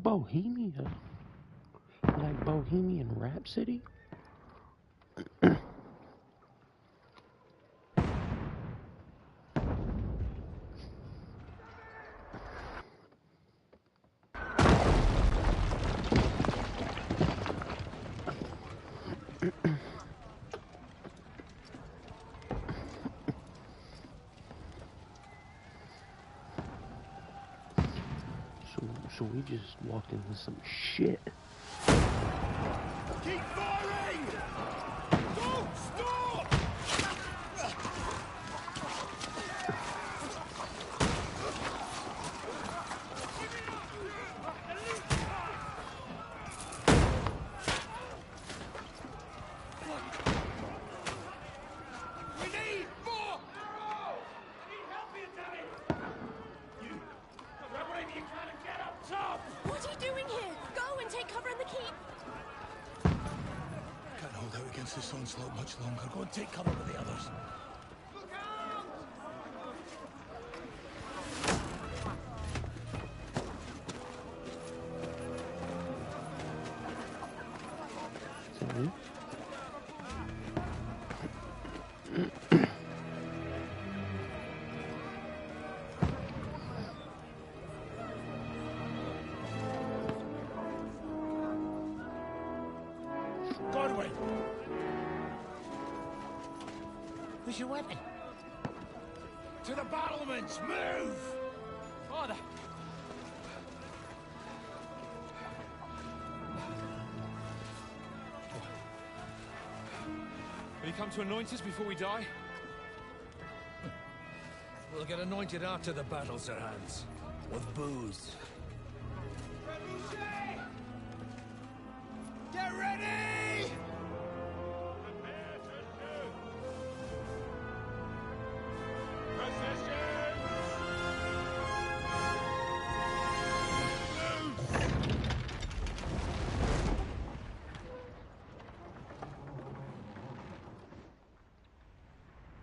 Bohemia? Like Bohemian Rhapsody? So we just walked into some shit. Keep firing! Don't stop! We need more! Arrow! I need help here, Danny! You! Grab whatever you can and get up top! What are you doing here? Go and take cover in the keep. Can't hold out against this onslaught much longer. Go and take cover with the others. Look out! Sorry. Godwin! Where's your weapon? To the battlements! Move! Father! Will you come to anoint us before we die? We'll get anointed after the battle, Sir Hans. With booze. Get ready!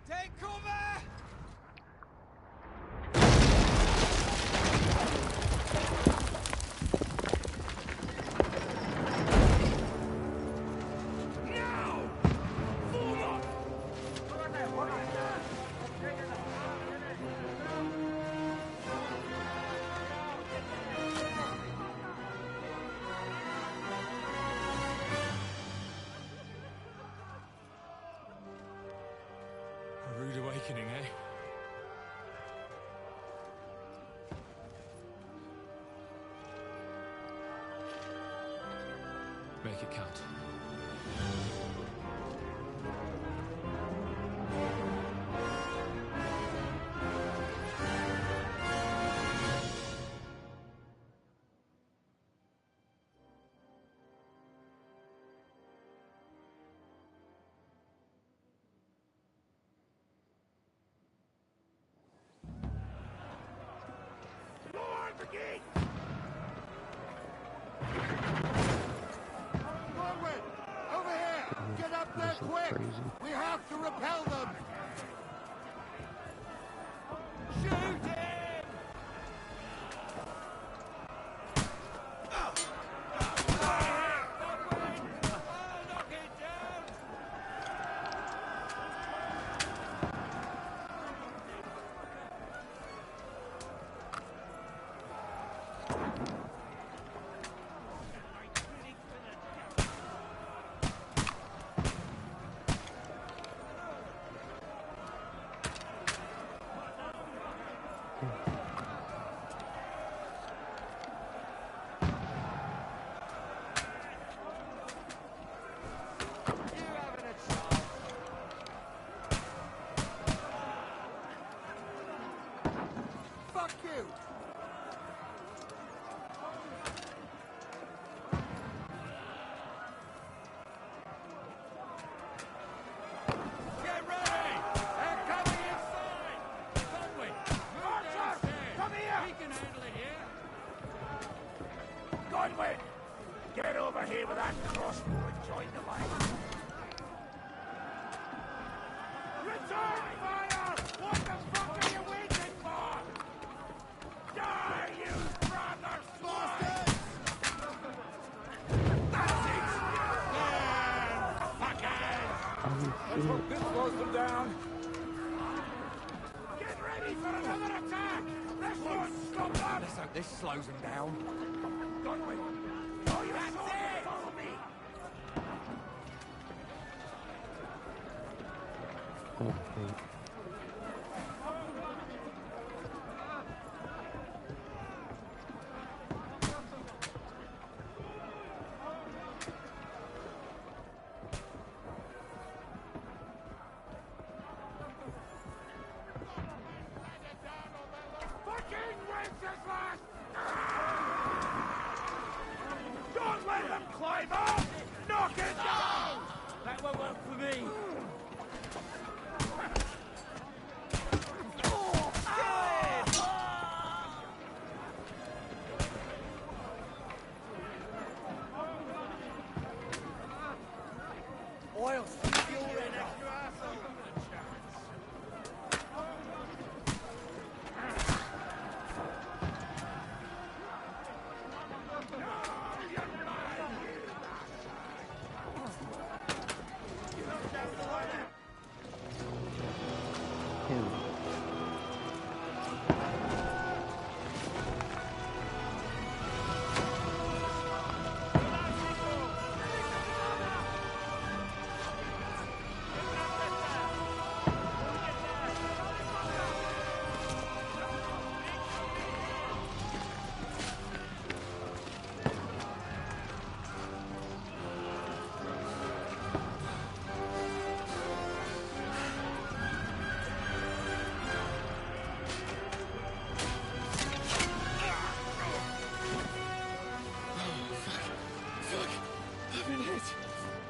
Take cover! Now! Forward! A rude awakening, eh? Make it count. Lord, the gate! Forward! Over here! Get up there This looks quick! crazy. We have to repel them! Shoot him! Knock it down! You having a shot? Fuck you! Get ready! They're coming inside! Conway, move downstairs! Come here! We can handle it here! Godwin! Get over here with that crossbow and join the line! Return fire! What the fuck are you waiting for? Die, you brothers! Bastards! Get ready for another attack! This won't stop them! Let's hope this slows them down. Don't wait! Oh, you saw it! Follow me! Okay. Fucking Wenceslas! Don't let them climb up! Knock it down! That won't work for me. Oil, fuel in it. Him.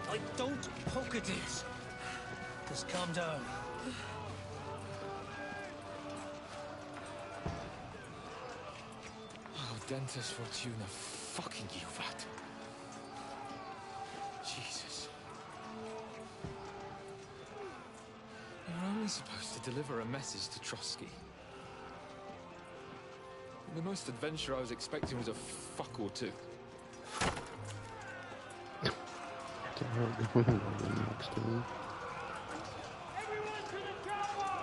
Like, don't poke at it. Just calm down. Oh, Dentes Fortuna, fucking you, vat. Jesus. You're only supposed to deliver a message to Trotsky. The most adventure I was expecting was a fuck or two. What the hell are going on next to me? Everyone to the chopper!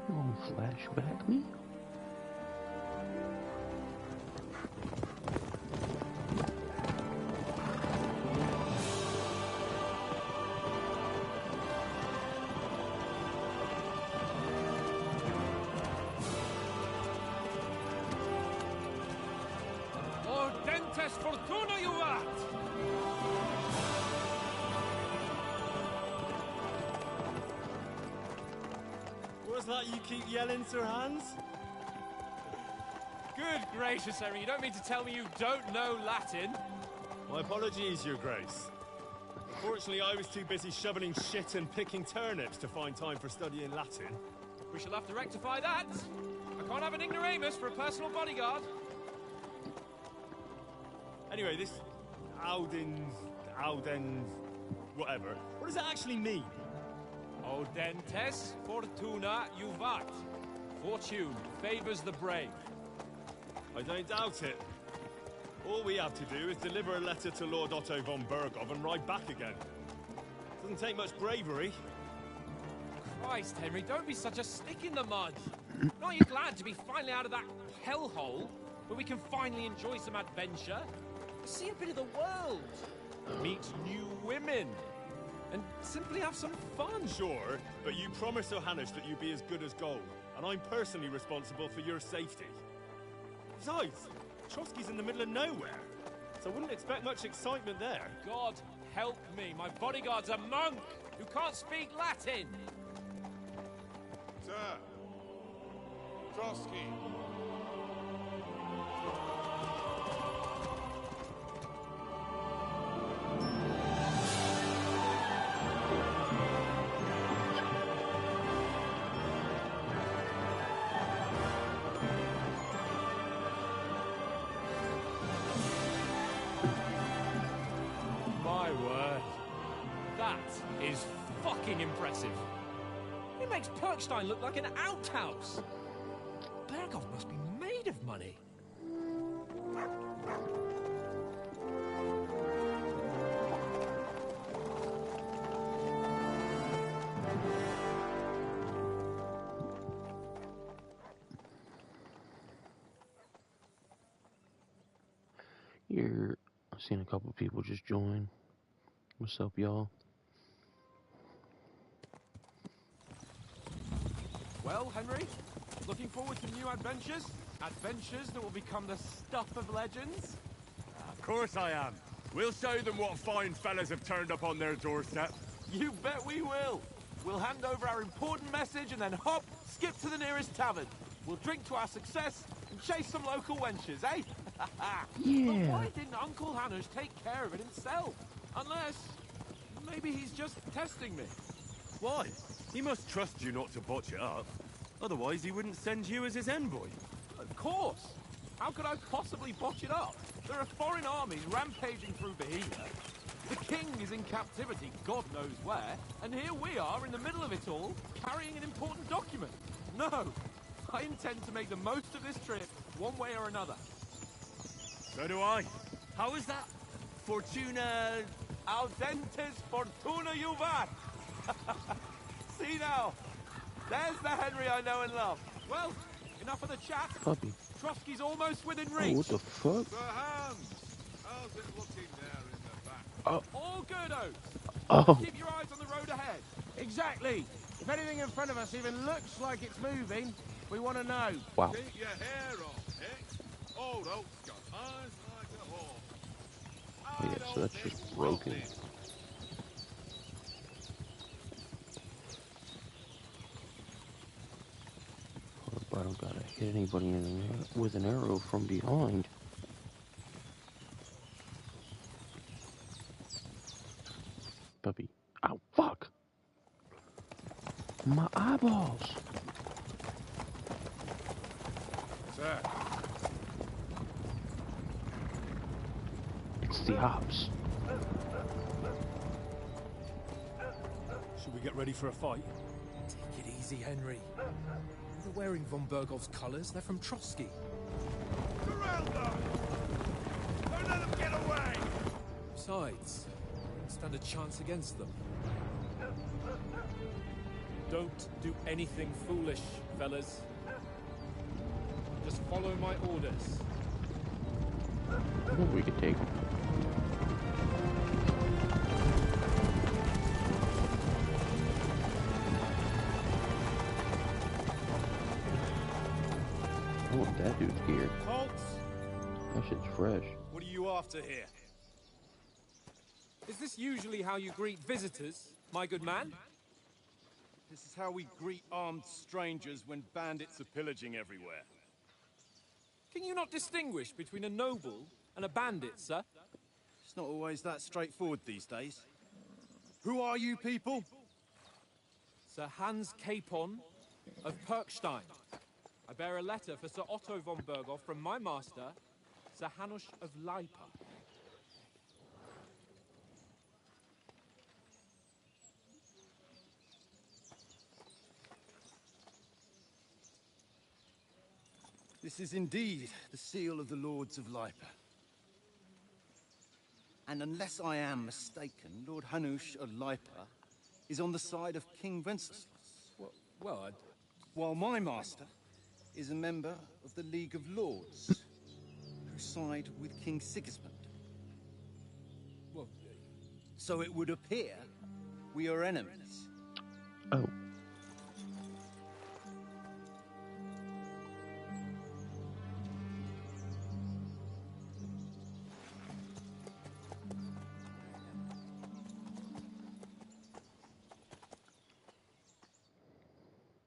You want to flashback me? Oh, Dentes Fortuna, you vat! What's that you keep yelling, Sir Hans? Good gracious, Henry, you don't mean to tell me you don't know Latin? My apologies, Your Grace. Unfortunately, I was too busy shoveling shit and picking turnips to find time for studying Latin. We shall have to rectify that. I can't have an ignoramus for a personal bodyguard. Anyway, this Auden, whatever. What does that actually mean? O Dentes Fortuna Juvat. Fortune favors the brave. I don't doubt it. All we have to do is deliver a letter to Lord Otto von Bergov and ride back again. Doesn't take much bravery. Christ, Henry, don't be such a stick in the mud. Aren't you glad to be finally out of that hellhole where we can finally enjoy some adventure? See a bit of the world. Meet new women. and simply have some fun. Sure, but you promised Johannes that you'd be as good as gold, and I'm personally responsible for your safety. Besides, Trotsky's in the middle of nowhere, so I wouldn't expect much excitement there. God help me, my bodyguard's a monk who can't speak Latin. Sir! Trotsky! My word. That is fucking impressive. It makes Perkstein look like an outhouse. Berghoff must be made of money. Here, I've seen a couple people just join. What's up, y'all? Well, Henry, looking forward to new adventures? Adventures that will become the stuff of legends? Of course I am. We'll show them what fine fellas have turned up on their doorstep. You bet we will. We'll hand over our important message and then hop, skip to the nearest tavern. We'll drink to our success and chase some local wenches, eh? Yeah. But why didn't Uncle Hanush take care of it himself? Unless, maybe he's just testing me. Why? He must trust you not to botch it up. Otherwise, he wouldn't send you as his envoy. Of course. How could I possibly botch it up? There are foreign armies rampaging through Bohemia. The king is in captivity, God knows where, and here we are in the middle of it all, carrying an important document. No, I intend to make the most of this trip, one way or another. So do I. How is that? Fortuna... Audentes fortuna juvat! See now, there's the Henry I know and love. Well, enough of the chat. Puppy. Trotsky's almost within Oh, reach. what the fuck? Sir Hans! How's it looking there in the back? Oh. All good, Oates. Oh. Keep your eyes on the road ahead. Exactly. If anything in front of us even looks like it's moving, we want to know. Wow. Keep your hair on, eh? Old Oak's got eyes like a hawk. Oh, yeah, so that's just broken. But I don't gotta hit anybody in the air with an arrow from behind. Puppy. Ow, fuck! My eyeballs! Sir, It's the ops. Should we get ready for a fight? Take it easy, Henry. They're wearing von Bergov's colours. They're from Trotsky. surround them! Don't let them get away! Besides, we don't stand a chance against them. Don't do anything foolish, fellas. Just follow my orders. I think we could take them. Oh, that dude's gear. Halt! That shit's fresh. What are you after here? Is this usually how you greet visitors, my good man? This is how we greet armed strangers when bandits are pillaging everywhere. Can you not distinguish between a noble and a bandit, sir? It's not always that straightforward these days. Who are you people? Sir Hans Capon of Perkstein. I bear a letter for Sir Otto von Berghoff from my master, Sir Hanush of Lipa. This is indeed the seal of the Lords of Lipa. And unless I am mistaken, Lord Hanush of Lipa is on the side of King Wenceslas, Well, while my master is a member of the League of Lords, who side with King Sigismund. well, So it would appear We are enemies. Oh.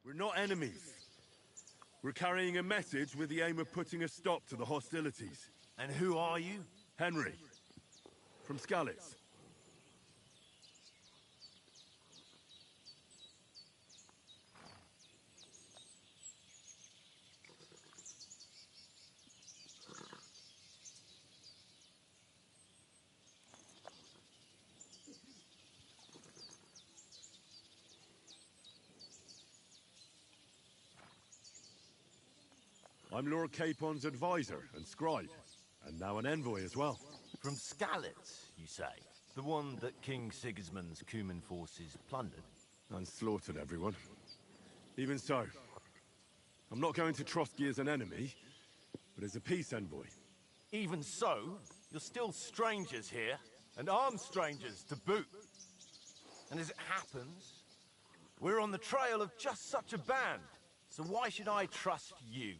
We're not enemies. We're carrying a message with the aim of putting a stop to the hostilities. And who are you? Henry, from Skalitz. I'm Lord Capon's advisor and scribe, and now an envoy as well. From Skalitz, you say? The one that King Sigismund's Cuman forces plundered? And slaughtered everyone. Even so, I'm not going to Trotsky as an enemy, but as a peace envoy. Even so, you're still strangers here, and armed strangers to boot. And as it happens, we're on the trail of just such a band, so why should I trust you?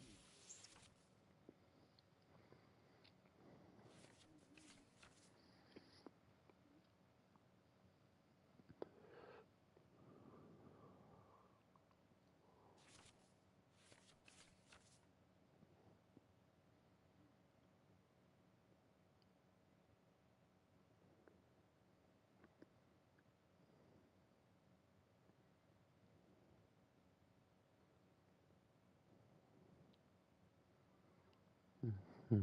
Hmm.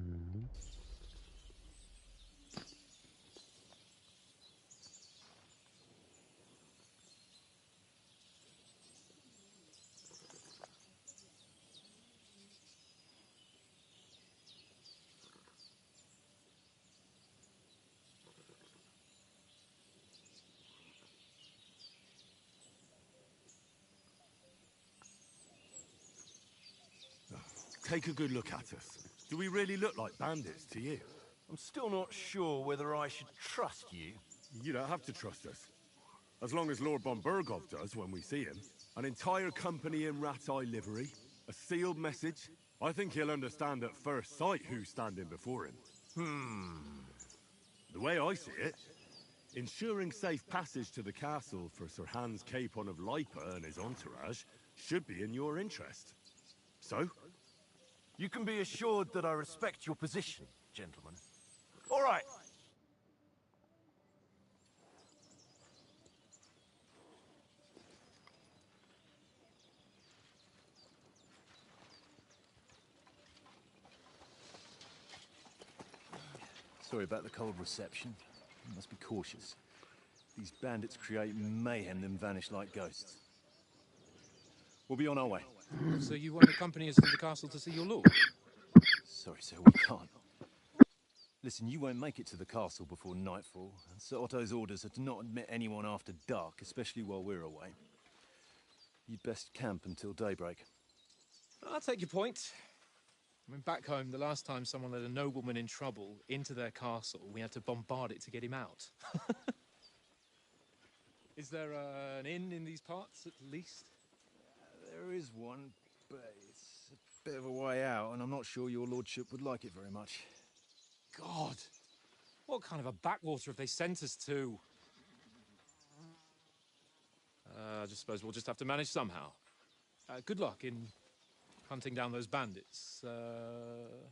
Take a good look at us. Do we really look like bandits to you? I'm still not sure whether I should trust you. You don't have to trust us. As long as Lord von Burgov does when we see him. An entire company in rat-eye livery, a sealed message. I think he'll understand at first sight who's standing before him. The way I see it, ensuring safe passage to the castle for Sir Hans Capon of Lipa and his entourage should be in your interest. So? You can be assured that I respect your position, gentlemen. All right. Sorry about the cold reception. You must be cautious. These bandits create mayhem, then vanish like ghosts. We'll be on our way. So you won't accompany us to the castle to see your lord? Sorry, sir, we can't. Listen, you won't make it to the castle before nightfall, and Sir Otto's orders are to not admit anyone after dark, especially while we're away. You'd best camp until daybreak. I'll take your point. I mean, back home, the last time someone led a nobleman in trouble into their castle, we had to bombard it to get him out. Is there an inn in these parts, at least? There is one, but it's a bit of a way out, and I'm not sure your lordship would like it very much. God! What kind of a backwater have they sent us to? I just suppose we'll just have to manage somehow. Good luck in hunting down those bandits.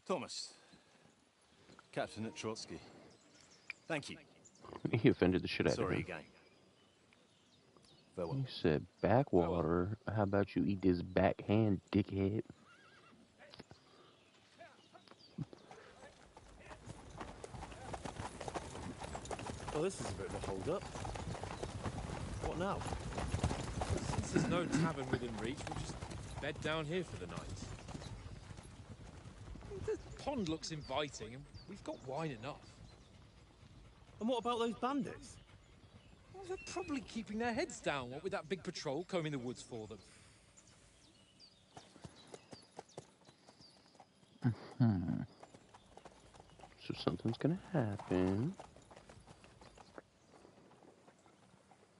Thomas. Captain at Trotsky. Thank you. He offended the shit out of him. Sorry again. Farewell. You said backwater. How about you eat this backhand, dickhead? Well, this is a bit of a hold-up. What now? Since there's no tavern within reach, we'll just bed down here for the night. The pond looks inviting, and we've got wine enough. And what about those bandits? Well, they're probably keeping their heads down, what with that big patrol combing the woods for them. So something's gonna happen.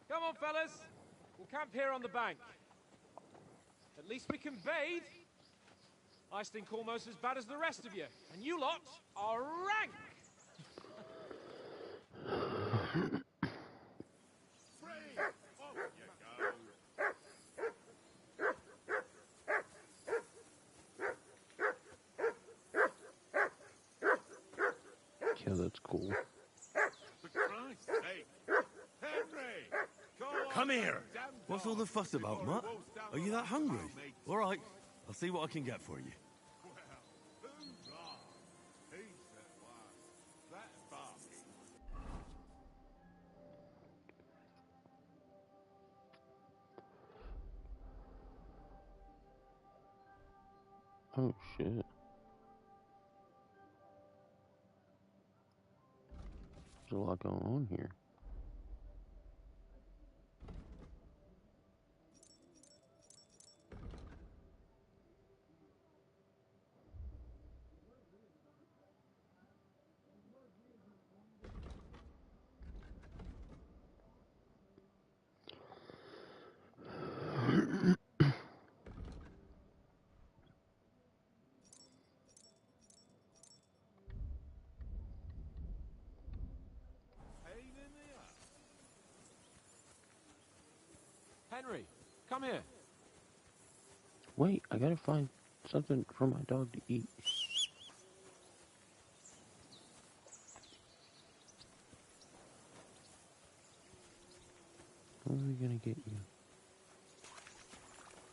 Come on, on, fellas. We'll camp here on the bank. At least we can bathe. I stink almost as bad as the rest of you, and you lot are rank. Yeah, that's cool. For Christ's sake! Henry! Come here! What's all the fuss about, Mutt? Are you that hungry? All right, I'll see what I can get for you. Oh shit. There's a lot going on here. Henry, come here. Wait, I gotta find something for my dog to eat. What are we gonna get you?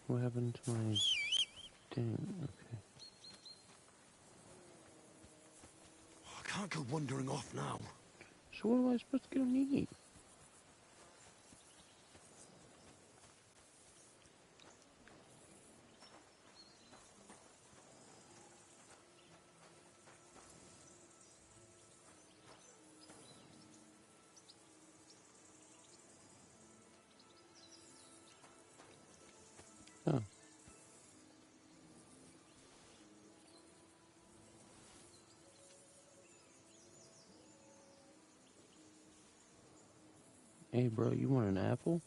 What happened to my thing? Okay. I can't go wandering off now. So what am I supposed to get him to eat? Oh. Hey bro, you want an apple?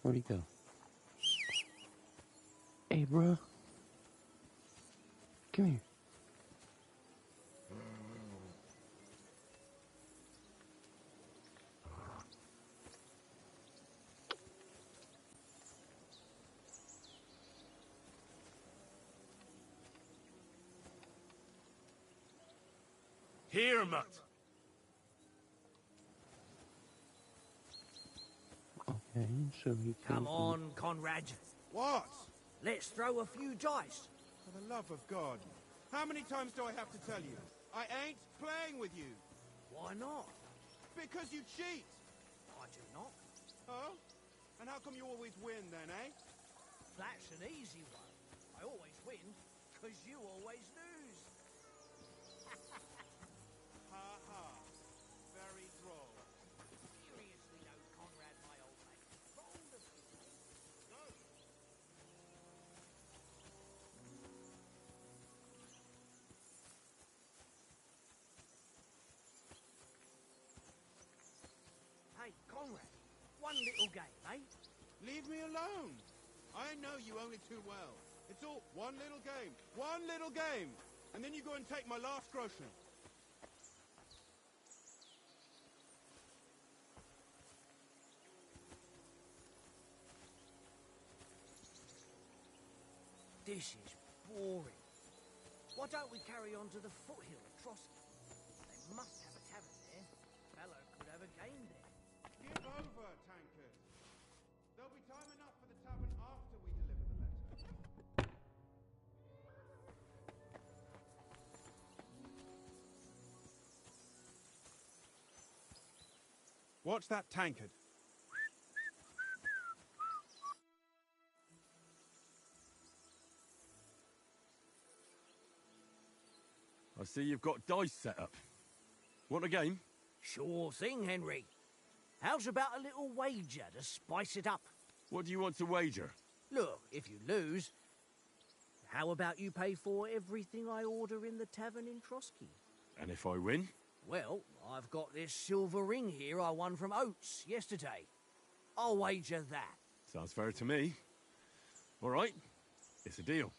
Where'd he go? Hey bro. Come here. Here, Mutt. Okay, so he Come on, Conrad. What? Let's throw a few dice. For the love of God. How many times do I have to tell you? I ain't playing with you. Why not? Because you cheat. I do not. Oh? And how come you always win then, eh? That's an easy one. I always win, because you always lose. Ha ha. Very droll. Seriously though, Conrad, my old mate. Roll the dice. Go. Hey, Conrad, one little game, eh? Leave me alone. I know you only too well. It's all one little game. One little game. And then you go and take my last groschen. This is boring. Why don't we carry on to the foothill of Trotsky? They must have a tavern there. Fellow could have a game there. Give over, tankers. There'll be time enough for the tavern after we deliver the letter. Watch that tankard. I see you've got dice set up. Want a game? Sure thing, Henry. How's about a little wager to spice it up? What do you want to wager? Look, if you lose, how about you pay for everything I order in the tavern in Trotsky? And if I win? Well, I've got this silver ring here I won from Oates yesterday. I'll wager that. Sounds fair to me. All right, it's a deal.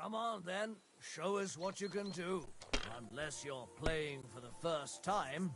Come on, then. Show us what you can do. Unless you're playing for the first time.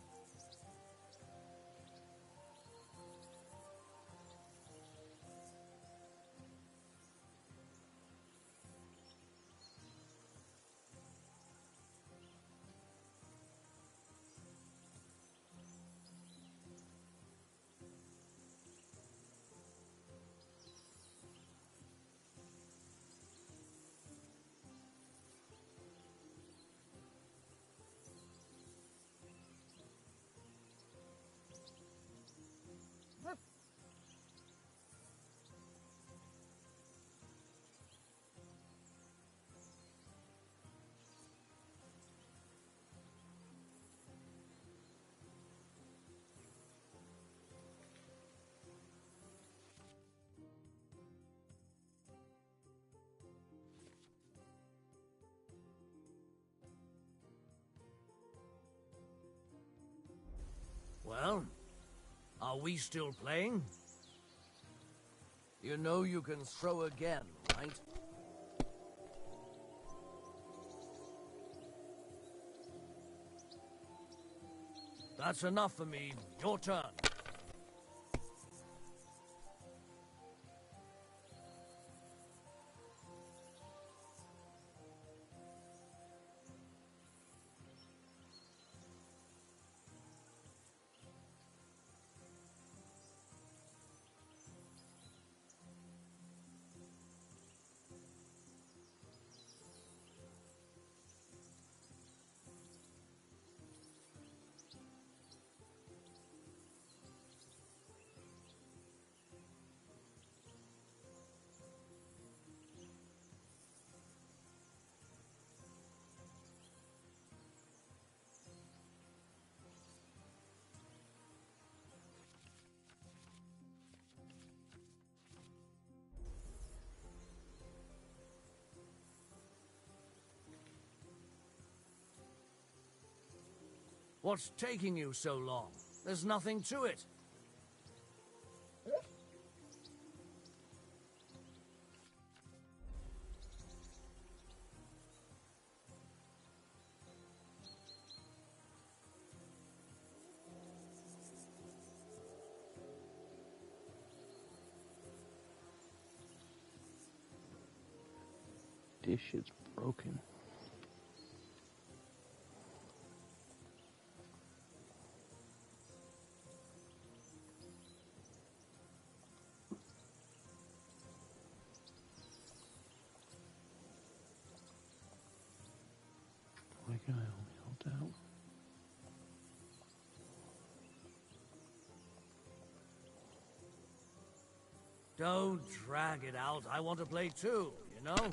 Well, are we still playing? You know you can throw again, right? That's enough for me. Your turn. What's taking you so long? There's nothing to it. This shit's broken. Why can I only hold out? Don't drag it out. I want to play too, you know?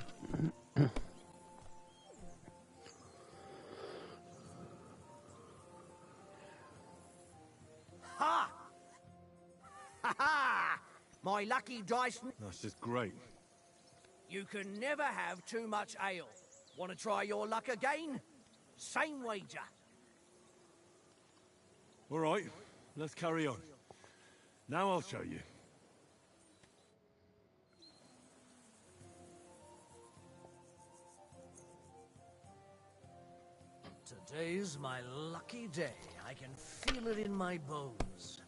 Ha! Ha ha! My lucky dice... That's just great. You can never have too much ale. Want to try your luck again? Same wager. All right, let's carry on. Now I'll show you. Today's my lucky day. I can feel it in my bones.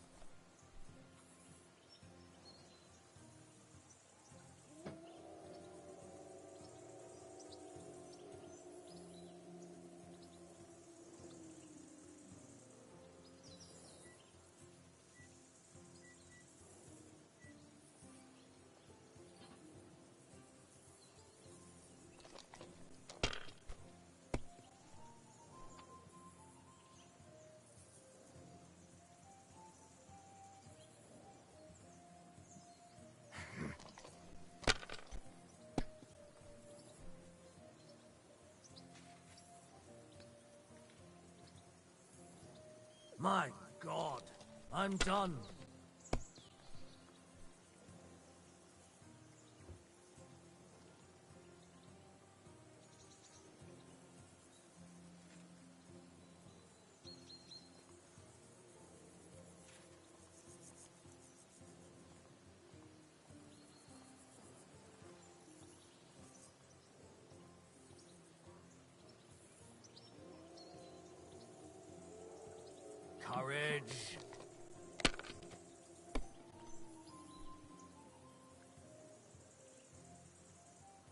My God, I'm done. Courage.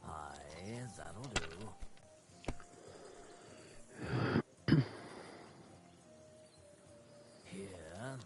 Aye, that'll do. Here.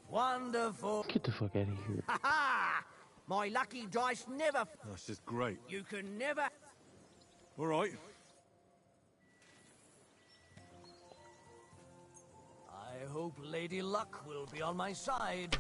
Wonderful. Get the fuck out of here. Ha ha! My lucky dice never. That's just great. You can never. All right. I hope Lady Luck will be on my side.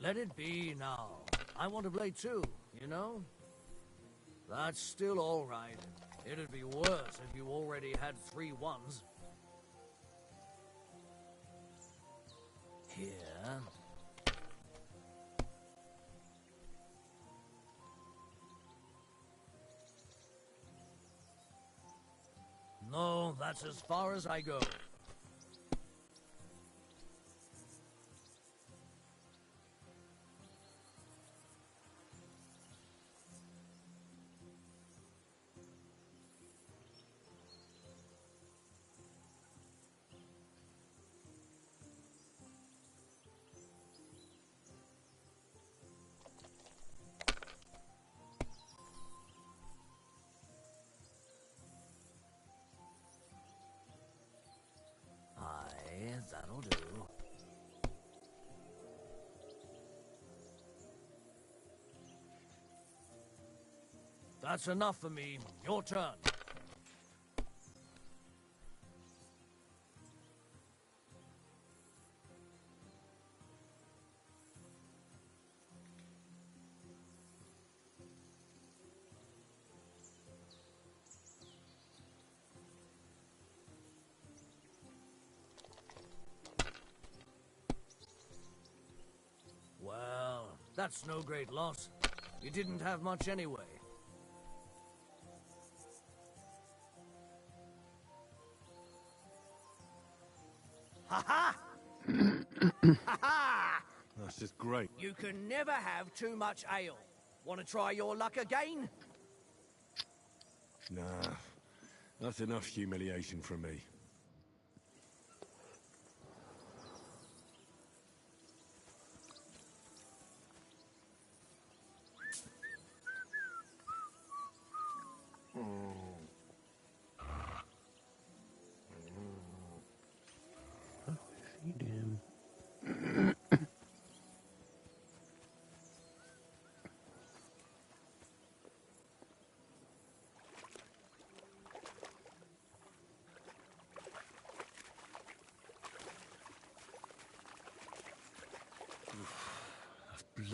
Let it be now. I want to play too, you know? That's still all right. It'd be worse if you already had 3 ones. Here. No, that's as far as I go. Aye, that'll do. That's enough for me. Your turn. Well, that's no great loss. You didn't have much anyway. Ha-ha! Ha-ha! That's just great. You can never have too much ale. Want to try your luck again? Nah, that's enough humiliation from me.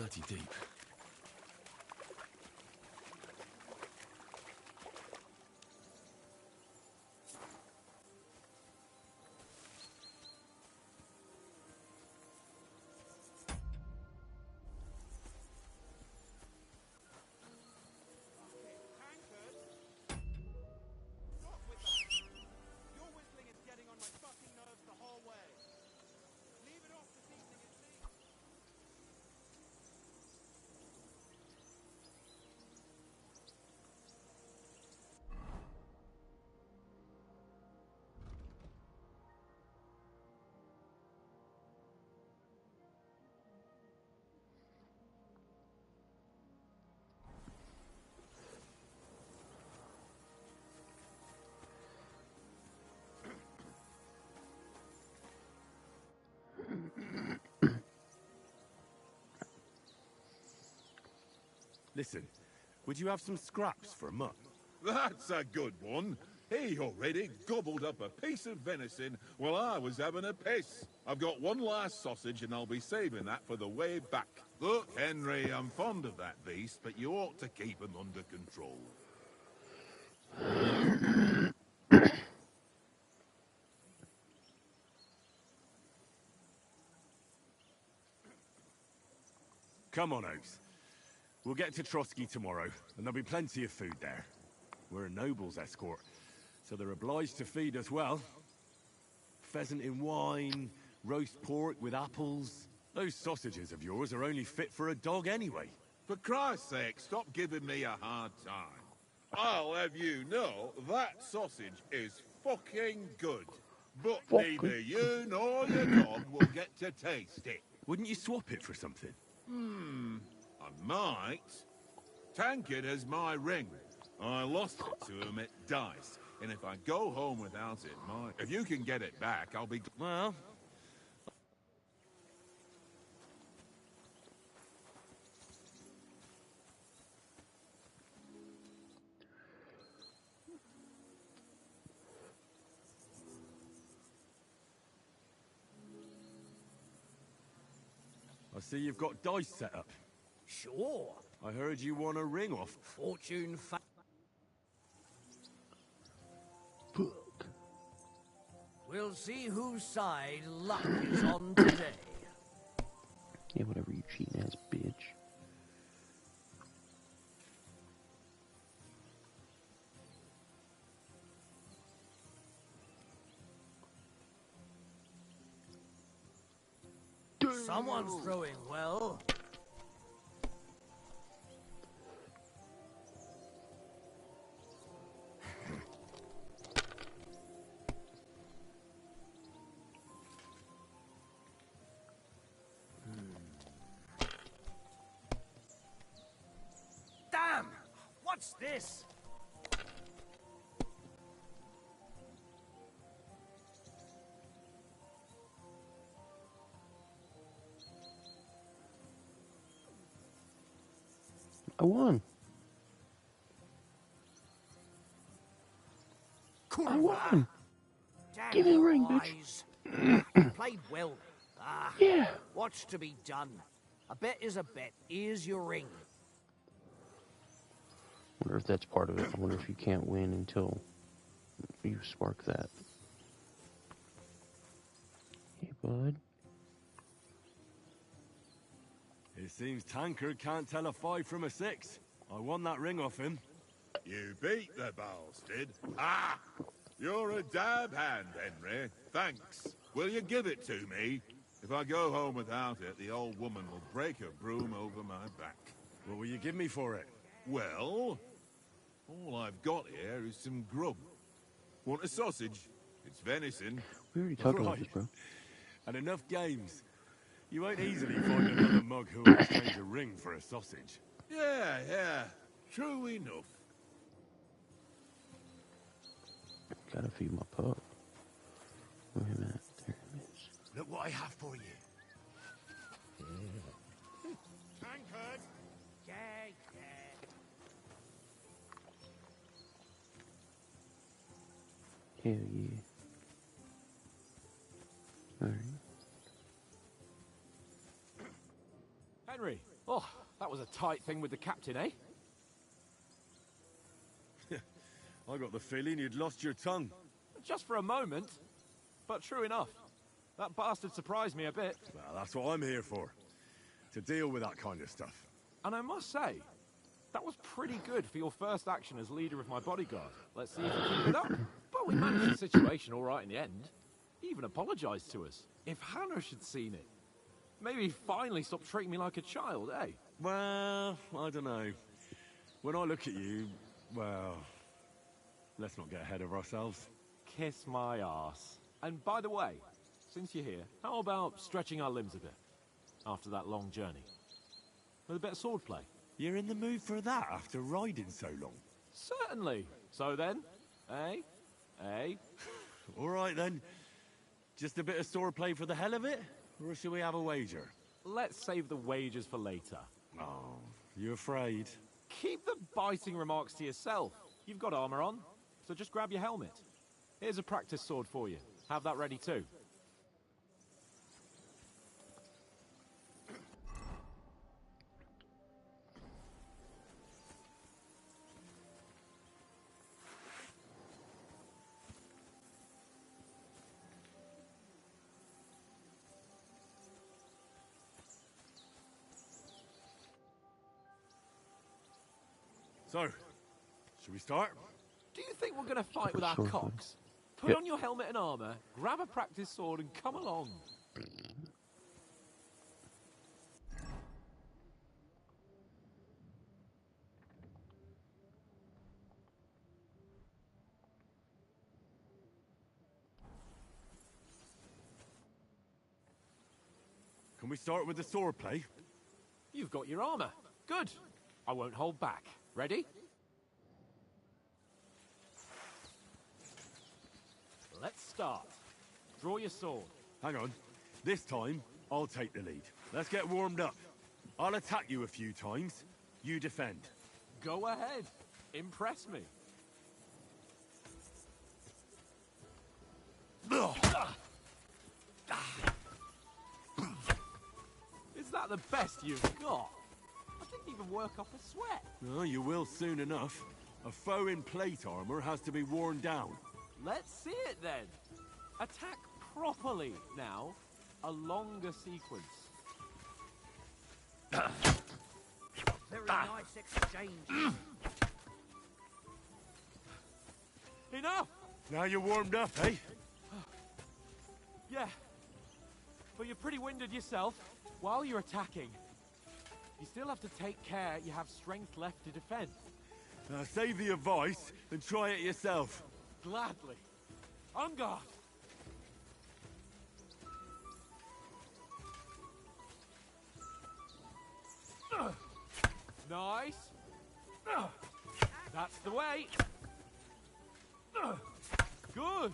bloody deep. Stop with that! Your whistling is getting on my fucking nerves the whole way. Leave it off this evening and see. Listen, would you have some scraps for Mutt? That's a good one. He already gobbled up a piece of venison while I was having a piss. I've got one last sausage and I'll be saving that for the way back. Look, Henry, I'm fond of that beast, but you ought to keep him under control. Come on, Oaks. We'll get to Trotsky tomorrow, and there'll be plenty of food there. We're a noble's escort, so they're obliged to feed us well. Pheasant in wine, roast pork with apples. Those sausages of yours are only fit for a dog anyway. For Christ's sake, stop giving me a hard time. I'll have you know that sausage is fucking good. But neither you nor your dog will get to taste it. Wouldn't you swap it for something? I might. Tankard has my ring. I lost it to him at dice. And if I go home without it, if you can get it back, I'll be... Well... I see you've got dice set up. Sure. I heard you won a ring off. Fortune Fuck. We'll see whose side luck is on today. Yeah, whatever, you cheating ass bitch. Someone's throwing well. Damn! What's this? I won. I won. Damn Give me the ring, eyes. Played well. Ah, Yeah. what's to be done? A bet is a bet. Here's your ring. I wonder if that's part of it. I wonder if you can't win until you spark that. Hey, bud. It seems Tankard can't tell a 5 from a 6. I won that ring off him. You beat the bastard. Ah! You're a dab hand, Henry. Thanks. Will you give it to me? If I go home without it, the old woman will break her broom over my back. What will you give me for it? Well, all I've got here is some grub. Want a sausage? It's venison. We already talked about this, bro. And enough games. You won't easily find another mug who'll exchange a ring for a sausage. Yeah. True enough. Gotta feed my pup. Where him at? There he is. Look what I have for you. Tankard! Yeah. Hell yeah. Alright. Henry, oh, was a tight thing with the captain, eh? I got the feeling you'd lost your tongue. Just for a moment. But true enough. That bastard surprised me a bit. Well, that's what I'm here for. To deal with that kind of stuff. And I must say, that was pretty good for your first action as leader of my bodyguard. Let's see if you keep it up. But we managed the situation all right in the end. He even apologized to us. If Hannah had seen it, maybe he'd finally stop treating me like a child, eh? Well, I don't know. When I look at you, well, let's not get ahead of ourselves. Kiss my arse. And by the way, since you're here, how about stretching our limbs a bit? After that long journey. With a bit of swordplay. You're in the mood for that after riding so long? Certainly. So then, eh? Eh? All right then. Just a bit of swordplay for the hell of it? Or shall we have a wager? Let's save the wagers for later. Oh, you afraid? Keep the biting remarks to yourself. You've got armor on, so just grab your helmet. Here's a practice sword for you. Have that ready too. So, should we start? Do you think we're going to fight with our Sword fight. cocks? Put Yep. on your helmet and armor, grab a practice sword and come along. Can we start with the swordplay? You've got your armor. Good. I won't hold back. Ready? Let's start. Draw your sword. Hang on. This time, I'll take the lead. Let's get warmed up. I'll attack you a few times. You defend. Go ahead. Impress me. Is that the best you've got? I didn't even work up a sweat. Oh, you will soon enough. A foe in plate armor has to be worn down. Let's see it then. Attack properly now. A longer sequence. Very nice exchange. Enough! Now you're warmed up, eh? Yeah. But you're pretty winded yourself while you're attacking. You still have to take care you have strength left to defend. Save the advice and try it yourself. Gladly. On guard. Nice. That's the way. Good.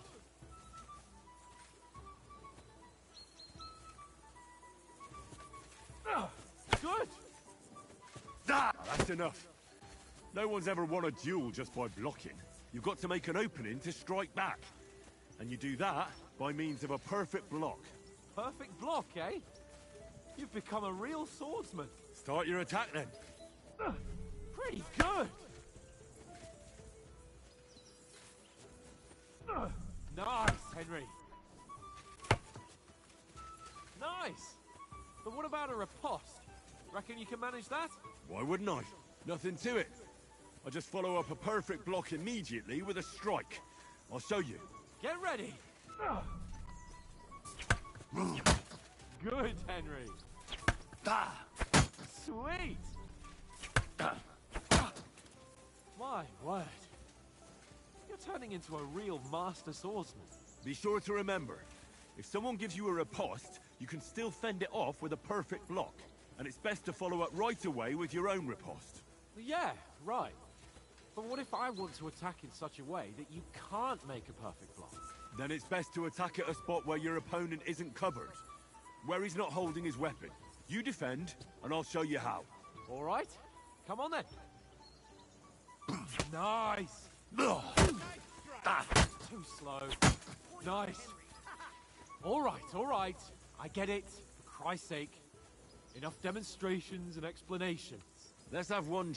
Good. That's enough. No one's ever won a duel just by blocking. You've got to make an opening to strike back. And you do that by means of a perfect block. Perfect block, eh? You've become a real swordsman. Start your attack then. Pretty good. Nice, Henry. Nice. But what about a riposte? Reckon you can manage that? Why wouldn't I? Nothing to it. I just follow up a perfect block immediately with a strike. I'll show you. Get ready. Good, Henry. Sweet. My word. You're turning into a real master swordsman. Be sure to remember, if someone gives you a riposte, you can still fend it off with a perfect block. And it's best to follow up right away with your own riposte. Yeah, right. But what if I want to attack in such a way that you can't make a perfect block? Then it's best to attack at a spot where your opponent isn't covered. Where he's not holding his weapon. You defend, and I'll show you how. All right. Come on then. Nice. Too slow. Nice. All right. I get it. For Christ's sake. Enough demonstrations and explanation. Let's have one